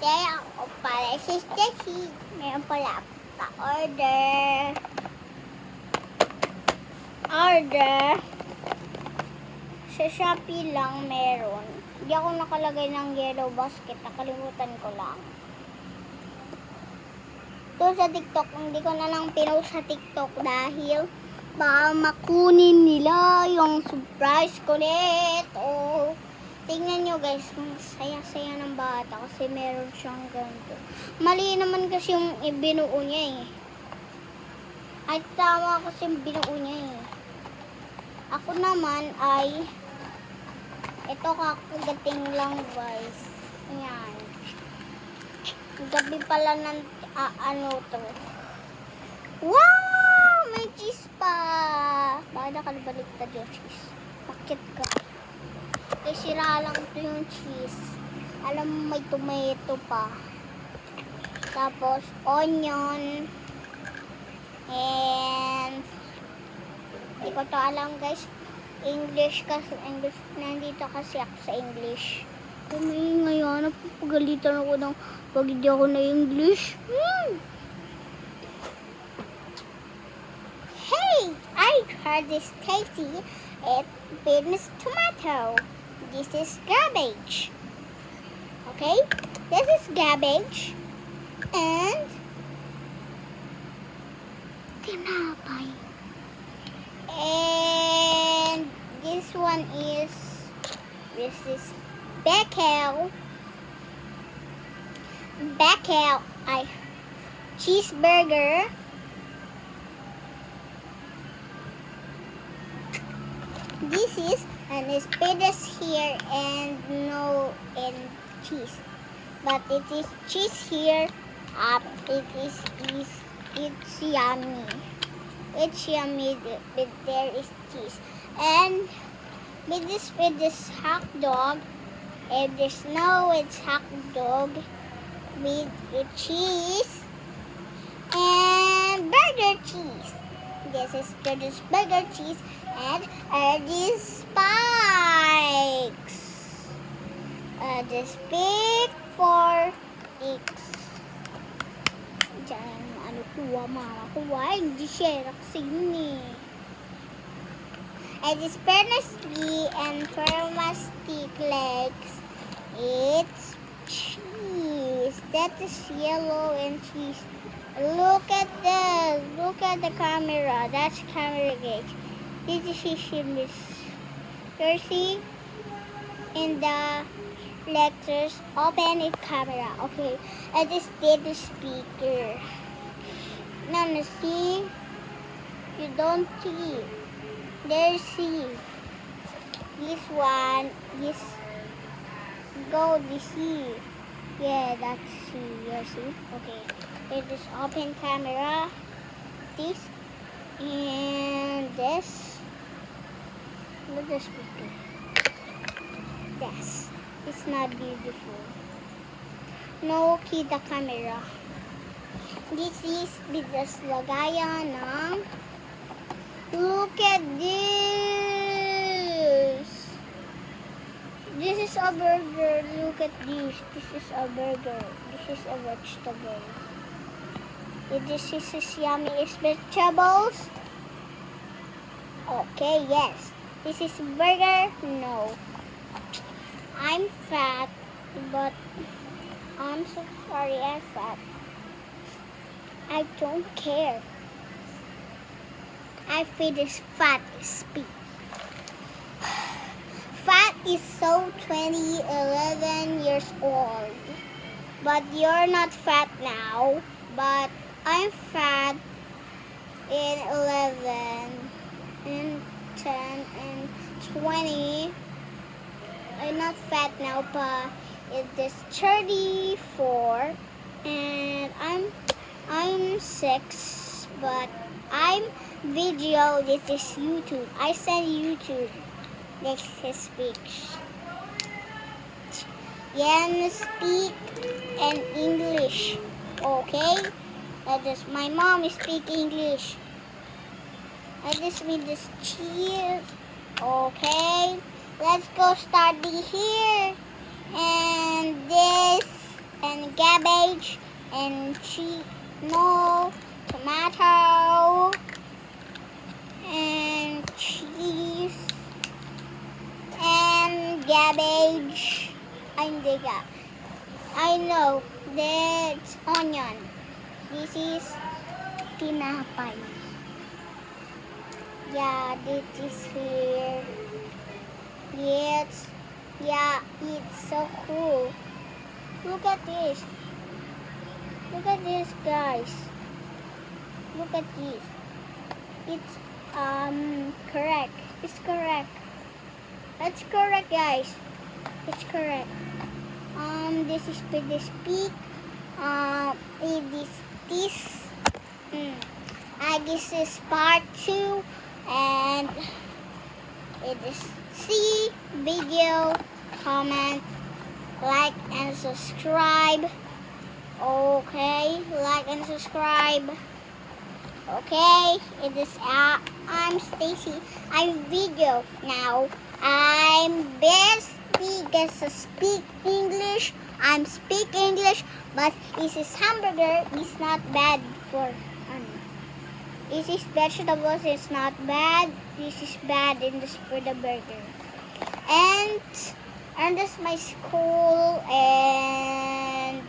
Ate, ako pala si Stacy. Meron pala pa-order. Sa Shopee lang meron. Hindi ako nakalagay ng yellow basket. Nakalimutan ko lang. Ito sa TikTok, hindi ko na lang pinost sa TikTok dahil baka makunin nila yung surprise ko nito. Tingnan nyo guys, saya-saya ng bata kasi meron siyang ganito. Mali naman kasi yung binuo niya eh. Ay tama kasi yung binuo niya eh. Ako naman ay ito kakagating lang guys. Ayan. Gabi pala ng ano to. Wow! May cheese pa! Bakit nakalibaliktad yung cheese? Bakit ka? Kasi sira lang ito yung cheese. Alam mo may tomato pa. Tapos onion. And hindi ko to alam guys. English kasi. Nandito kasi ako sa English. Kami ngayon, napapagalitan ako ng pag hindi ako na English. Hey! I heard this tasty. It famous tomato. This is garbage. Okay? This is garbage. And tinapay. And this one is Beckel. Cheeseburger. This is an asparagus here and no and cheese. But it is cheese here. It's yummy. It's yummy, but there is cheese. And with this hot dog, if there's no, it's hot dog with the cheese and burger cheese. This is burger cheese and these spikes. This big 4 eggs. Diyan, ano kuha, mama kuha. Hindi share kasi yun eh. And this parsley and stick legs. It's cheese. That is yellow and cheese. Look at this. Look at the camera. That's camera gauge. This is you see in the lectures. Open it camera. Okay. I just did the speaker. Now see. You don't see. There's C. This one. This. Go the C. Yeah, that's C. You see? Okay. There's this open camera. This. And this. Look at the speaker. This. It's not beautiful. No kita camera. This is just lagayan ng. Look at this. This is a burger. Look at this. This is a burger. This is a vegetable. This is yummy. Is vegetables? Okay, yes. This is burger? No. I'm fat, but I'm so sorry I'm fat. I don't care. I feel this fat speak. Fat is so 11 years old. But you're not fat now. But I'm fat in 11, in 10, and 20. I'm not fat now, but it is 34. And I'm 6, but I'm video. This is YouTube. I said YouTube. This is speech. Yan speak in English. Okay? That is my mom speak English. I just need this cheese. Okay? Let's go start here. And this and cabbage and no tomato and cheese and cabbage. I know that's onion. This is tinapay. Yeah, this is here. Yes. Yeah, it's so cool. Look at this. Look at this, guys. Look at this. It's correct. It's correct. That's correct, guys. It's correct. This is for this pig. It is this. I guess this part 2, and it is see video, comment, like and subscribe. Okay, like and subscribe. Okay, it is I'm Stacy. I'm video now. I'm best because to speak English. I'm speak English, but this is hamburger is not bad for this is vegetables. It's not bad. This is bad in this for the burger. And this is my school and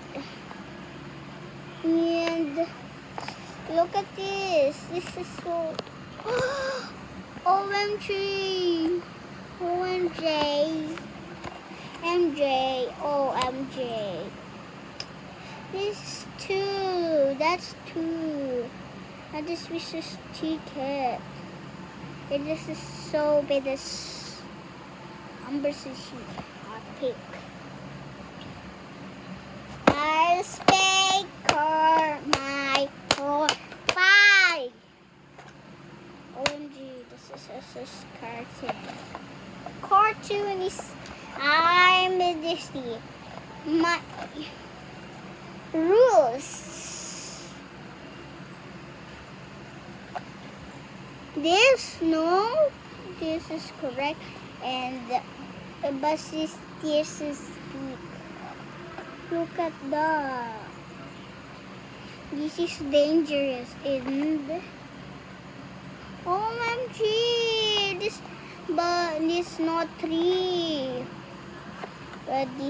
look at this. This is so OMG. OMG. MJ. OMG. This is 2. That's 2. And this is just ticket. This is so big. This conversation topic. I'll speak for my 5. OMG, this is a cartoon. Cartoon is I'm Disney. My rules. This is correct, and the bus is this is big. Look at that. This is dangerous, and OMG, but this not 3. But